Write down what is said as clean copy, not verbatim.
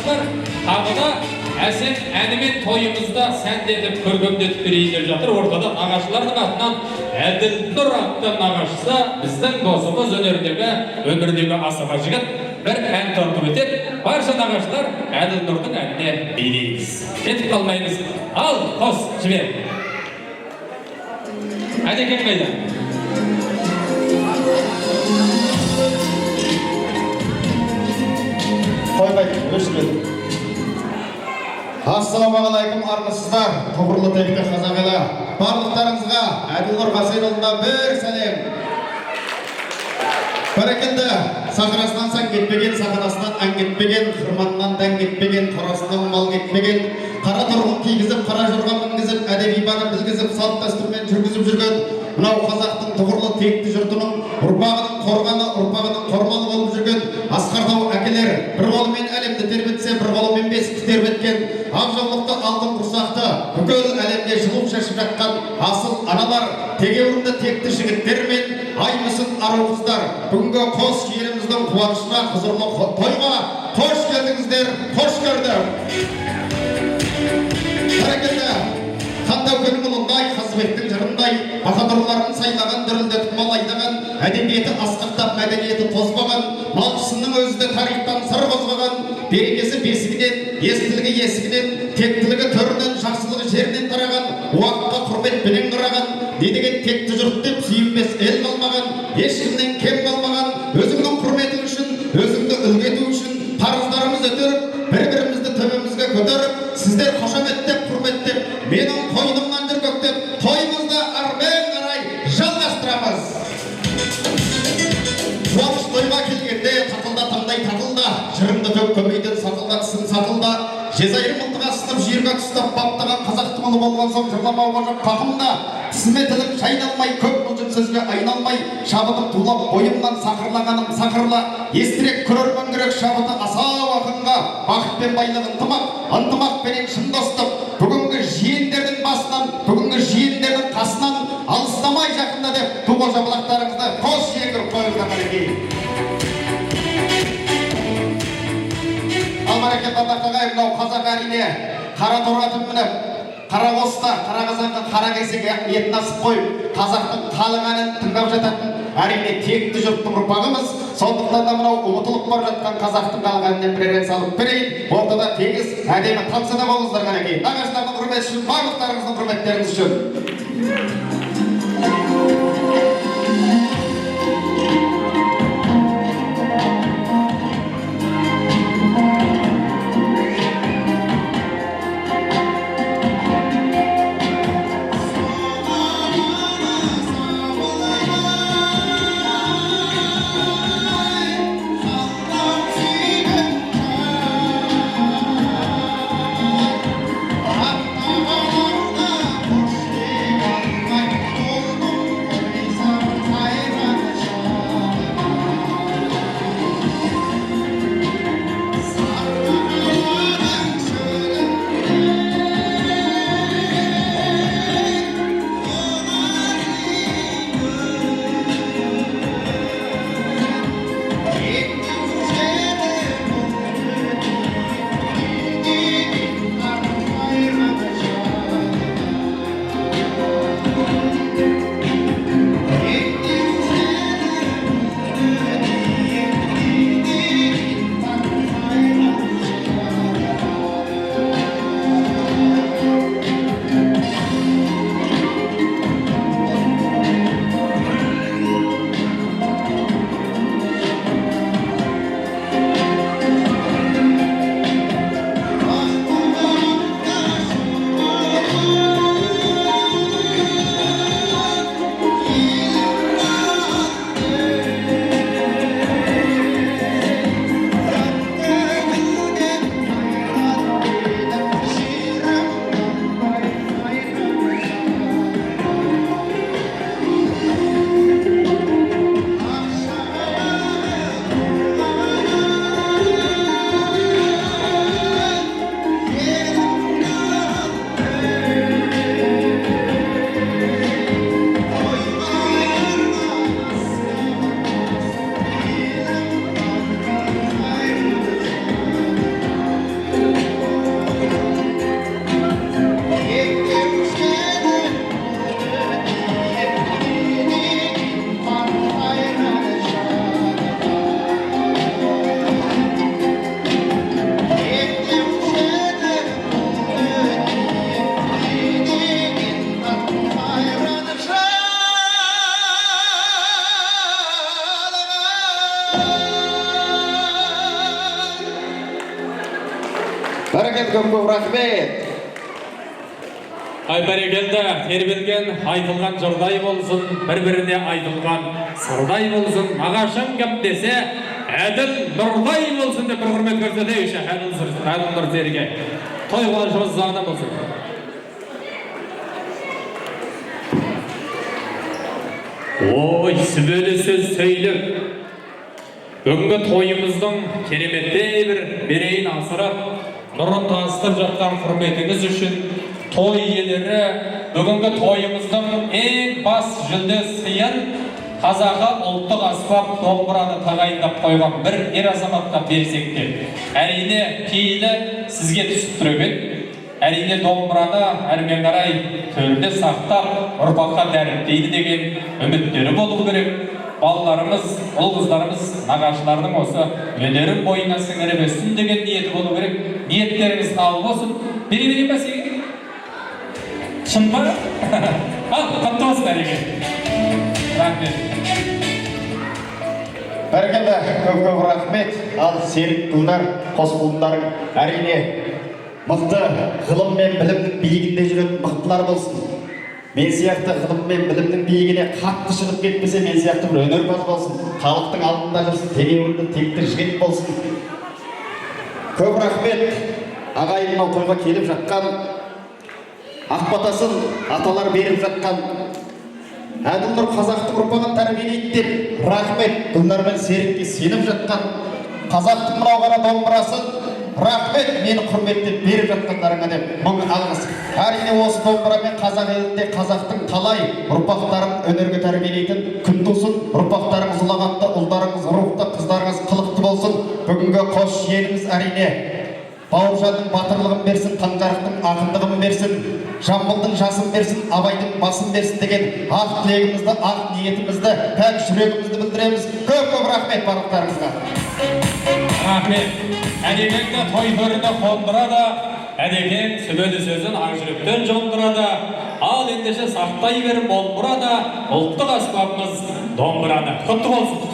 nağaçlar tағы da әсем әнімен тойымызда сәндетіп көркемдетіп берейін деп жатыр. Ортада нағашылардың атынан Әділнұр атты нағашысы біздің досымыз өнердегі асаба жігіт бір ән тартып өтеді. Барша нағашылар Әділнұрдың әніне билейміз. Кетіп қалмаймыз. Ал, қос, жібер. Әдекең қайда? Қойбайды, өшіреді. Ассалаумағалайкум армысыздар, тұғырлы текті қазақ елі. Барлықтарыңызға Әділнұр Қасайұлына бір сәлем. Бәрекелді, сахарасынан сан кетпеген, сахарасынан ән кетпеген, қырманынан дән кетпеген, қорасынан мал кетпеген, қара тұрғын кигізіп, қара жорға мінгізіп, әдеби баны білгізіп, салт дәстүрмен жүргізіп жүрген мынау қазақтың тұғырлы текті жұртының ұрпағының қорғаны, ұрпағының қорғаны болып жүрген асқардағы әкелер, бір қолымен әлемді тербетсе, бір қолымен бесікті тербеткен, ақ жаулықты алтын құрсақты бүкіл әлемге жылу шашып жатқан асыл аналар, тегеурінді текті жігіттер мен аймысын ару қыздар, бүгінгі қос еліміздің қуанышына, құзырлы тойға қош келдіңіздер, қош көрдім. Бәрекелді, қандай күнің ұлындай, қазыбектің жырындай, баһадурларын сайлаған, дүрілдетіп мал айдаған, әдебиеті асқақтап, мәдениеті тозбаған, малшысының өзі де тарихтан сыр қозғаған, берекесі бесігінен, естілігі есігінен, тектілігі төрінен, жақсылығы жерінен тараған, уақытқа құрметпенен қараған, не деген текті жұрт деп сүйінбес ел қалмаған, ешкімнен кем қалмаған, өзіңнің құрметің үшін, өзіңді үлгі ету үшін парыздарымыз өтеріп, бір-бірімізді төбемізге көтеріп, сіздер қошаметтеп, құрметтеп, менің қойнымнан жүргөктеп, тойымызды армен қарай жалғастырамыз. Қуаныш тойға келгенде татылда таңдай татылда, жырыңды төк көмейден сатылда тісін сатылда, жезайыр мылтыға сынып жүйірге тұстап баптаған қазақтың ұлы болған соң жырламауға жоқ қақымда, тісіме тілім шайналмай, көп мұжын сөзге айналмай, шабытым тулап бойымнан сақырлағаным сақырла, естірек көрермен керек шабыты асау ақынға, бақыт пен байлық ынтымақ пенен шын достық, бүгінгі жиендердің басынан, бүгінгі жиендердің қасынан алыстамай жақында деп туға жабылақтарыңызды қос жеңгір қойыңызға қарекей. Алмареке бардақтағай, мынау қазақ әрине қара торатын мініп, қара қоста, қара қазанға, қара кесеге етін асып қойып, қазақтың халық әнін тыңдап жататын әрине текті жұрттың ұрпағымыз. Сондықтан да мынау ұмытылып бара жатқан қазақтың халық әнінен бір ән салып берейін. Ортада тегіс әдемі тамсана болыңыздар қарекей. Нағашылардың құрметі үшін, барлықтарыңыздың құрметтеріңіз үшін. Бәрекелді, көп рахмет. Ай бәрекелді, тербелген, айтылған жырдай болсын, бір-біріне айтылған сырдай болсын, нағашым кеп десе, әділ нұрдай болсын деп бір құрмет көрсетейікші, әділ нұр терге. Той қуанышымыз заңда болсын. Ой, сүбелі сөз сөйлеп, бүгінгі тойымыздың кереметтей бір берейін асырап, нұрын тастып жатқан құрметіңіз үшін той иелері бүгінгі тойымыздың ең бас жүлде сыйын Қазақы ұлттық аспап домбыраны тағайындап қойған бір ер азаматқа берсек те, әрине пейілі сізге түсіп тұр екен. Әрине домбыраны әрмен қарай төрде сақтап, ұрпаққа дәріптейді деген үміттері болу керек. Балаларымыз, ұл-қыздарымыз, нағашылардың осы өнерін бойына сіңіріп өссін деген ниеті болу керек. Ниеттеріңіз қабыл болсын. Бере-бере бәсеге. Шын ба? Ал, құтты болсын әрине. Рахмет. Бәрекелді, көп рахмет. Ал серік құлдар, қос құлындарың әрине мықты ғылым мен білімнің биігінде жүретін мықтылар болсын. Мен сияқты ғылым мен білімнің биігіне қатты шығып кетпесе, мен сияқты бір өнерпаз болсын. Халықтың алдында жүрсін, тегеуілді, текті жігіт болсын. Көп рахмет. Ағайыннан тойға келіп жатқан, ақбатасын аталар беріп жатқан әділ нұр қазақтың ұрпағын тәрбиелейді деп рахмет. Гүлнар мен серікке сеніп жатқан қазақтың мынау ғана домбырасын рахмет, мені құрметтеп беріп жатқандарыңа деп мың алғыс. Әрине осы домбырамен қазақ елінде қазақтың талай ұрпақтарын өнерге тәрбиелейтін күн тусын. Ұрпақтарыңыз ұлағатты, ұлдарыңыз рухты, қыздарыңыз қылықты болсын. Бүгінгі қос еліміз әрине Бауыржанның батырлығын берсін, Қанжарықтың ақындығын берсін, Жамбылдың жасын берсін, Абайдың басын берсін деген ақ тілегімізді, ақ ниетімізді, пәк жүрегімізді білдіреміз. Көп рахмет барлықтарыңызға. Рахмет. Әдекеңді той төріне қондырады, әдекең сүбелі сөзін ақ жүректен жондырады. Ал ендеше сақтай беріп домбырады, ұлттық аспабымыз домбыраны. Құтты болсын.